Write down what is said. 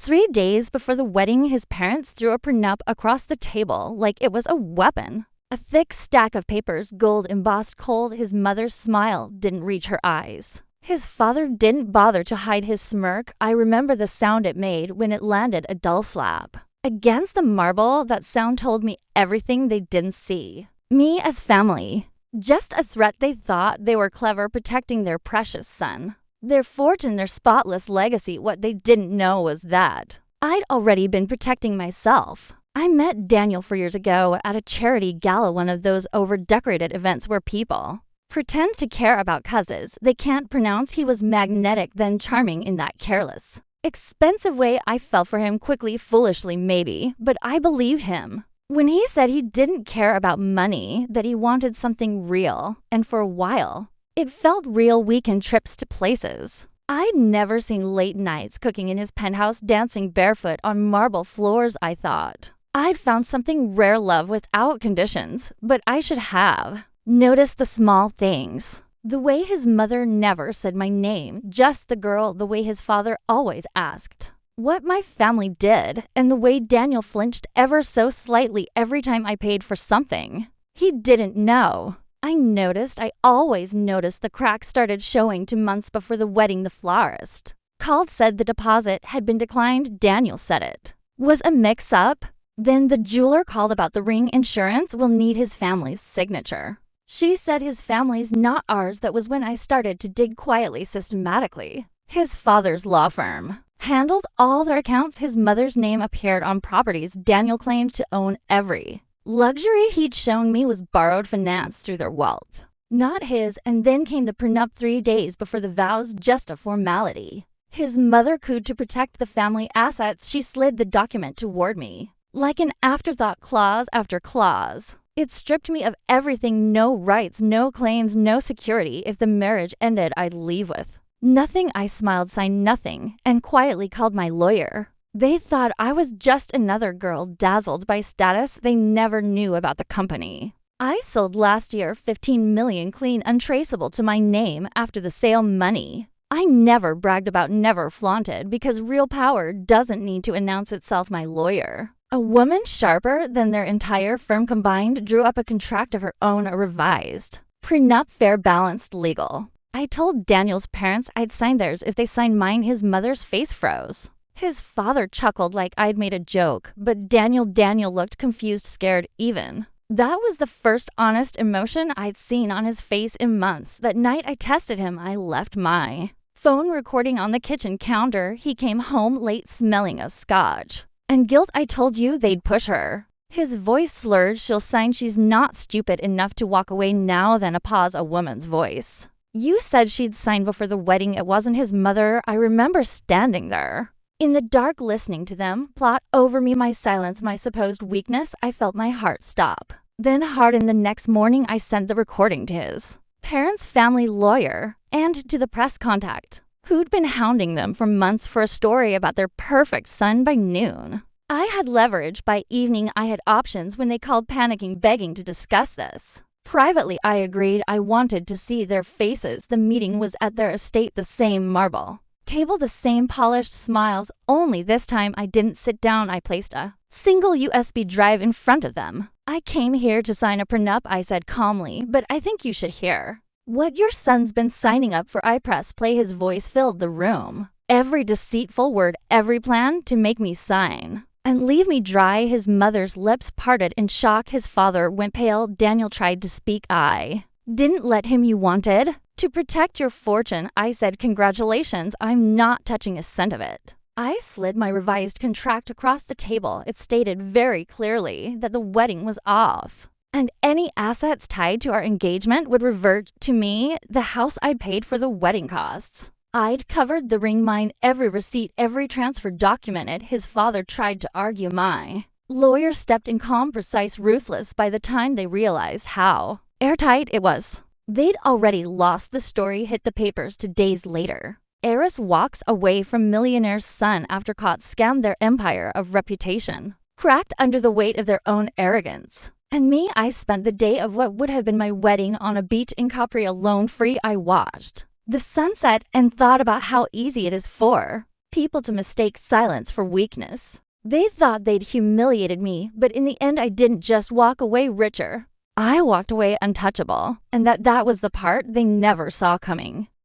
3 days before the wedding, his parents threw a prenup across the table like it was a weapon. A thick stack of papers, gold embossed cold. His mother's smile didn't reach her eyes. His father didn't bother to hide his smirk. I remember the sound it made when it landed a dull slap against the marble. That sound told me everything they didn't see. Me as family. Just a threat. They thought they were clever protecting their precious son. Their fortune, their spotless legacy. What they didn't know was that I'd already been protecting myself. I met Daniel 4 years ago at a charity gala, one of those over-decorated events where people pretend to care about cousins they can't pronounce. He was magnetic, then charming in that careless, expensive way. I fell for him quickly, foolishly maybe, but I believe him when he said he didn't care about money, that he wanted something real. And for a while, it felt real. Weekend trips to places I'd never seen, late nights cooking in his penthouse, dancing barefoot on marble floors. I thought I'd found something rare, love without conditions, but I should have noticed the small things. The way his mother never said my name, just the girl. The way his father always asked what my family did, and the way Daniel flinched ever so slightly every time I paid for something he didn't know. I always noticed the cracks started showing 2 months before the wedding. The florist called, said the deposit had been declined. Daniel said it was a mix-up. Then the jeweler called about the ring. Insurance will need his family's signature. She said his family's, not ours. That was when I started to dig quietly, systematically. His father's law firm handled all their accounts. His mother's name appeared on properties Daniel claimed to own. Every luxury he'd shown me was borrowed, financed through their wealth, not his. And then came the prenup 3 days before the vows, just a formality. His mother cooed to protect the family assets. She slid the document toward me like an afterthought, clause after clause. It stripped me of everything. No rights, no claims, no security. If the marriage ended, I'd leave with nothing. I smiled, signed nothing, and quietly called my lawyer. They thought I was just another girl dazzled by status. They never knew about the company I sold last year. 15 million clean, untraceable to my name after the sale. Money I never bragged about, never flaunted, because real power doesn't need to announce itself. My lawyer, a woman sharper than their entire firm combined, drew up a contract of her own, a revised prenup, fair, balanced, legal. I told Daniel's parents I'd sign theirs if they signed mine. His mother's face froze. His father chuckled like I'd made a joke, but Daniel looked confused, scared even. That was the first honest emotion I'd seen on his face in months. That night I tested him. I left my phone recording on the kitchen counter. He came home late, smelling of scotch and guilt. I told you they'd push her. His voice slurred. She'll sign. She's not stupid enough to walk away now. Then a pause, a woman's voice. You said she'd sign before the wedding. It wasn't his mother. I remember standing there in the dark, listening to them plot over me, my silence, my supposed weakness. I felt my heart stop, then harden. The next morning I sent the recording to his parents' family lawyer and to the press contact who'd been hounding them for months for a story about their perfect son. By noon, I had leverage. By evening, I had options. When they called, panicking, begging to discuss this privately, I agreed. I wanted to see their faces. The meeting was at their estate, the same marble table, the same polished smiles, only this time I didn't sit down. I placed a single USB drive in front of them. I came here to sign a prenup, I said calmly, but I think you should hear what your son's been signing up for. I pressed play. His voice filled the room. Every deceitful word, every plan to make me sign and leave me dry. His mother's lips parted in shock. His father went pale. Daniel tried to speak. I didn't let him. You wanted to protect your fortune. I said, congratulations. I'm not touching a cent of it. I slid my revised contract across the table. It stated very clearly that the wedding was off, and any assets tied to our engagement would revert to me. The house I'd paid for the wedding costs, I'd covered. The ring mine. Every receipt, every transfer documented. His father tried to argue. My lawyer stepped in, calm, precise, ruthless. By the time they realized how airtight it was, they'd already lost. The story hit the papers 2 days later. Heiress walks away from millionaire's son after caught, scammed. Their empire of reputation cracked under the weight of their own arrogance. And me, I spent the day of what would have been my wedding on a beach in Capri, alone, free. I watched the sunset and thought about how easy it is for people to mistake silence for weakness. They thought they'd humiliated me, but in the end I didn't just walk away richer. I walked away untouchable, and that was the part they never saw coming.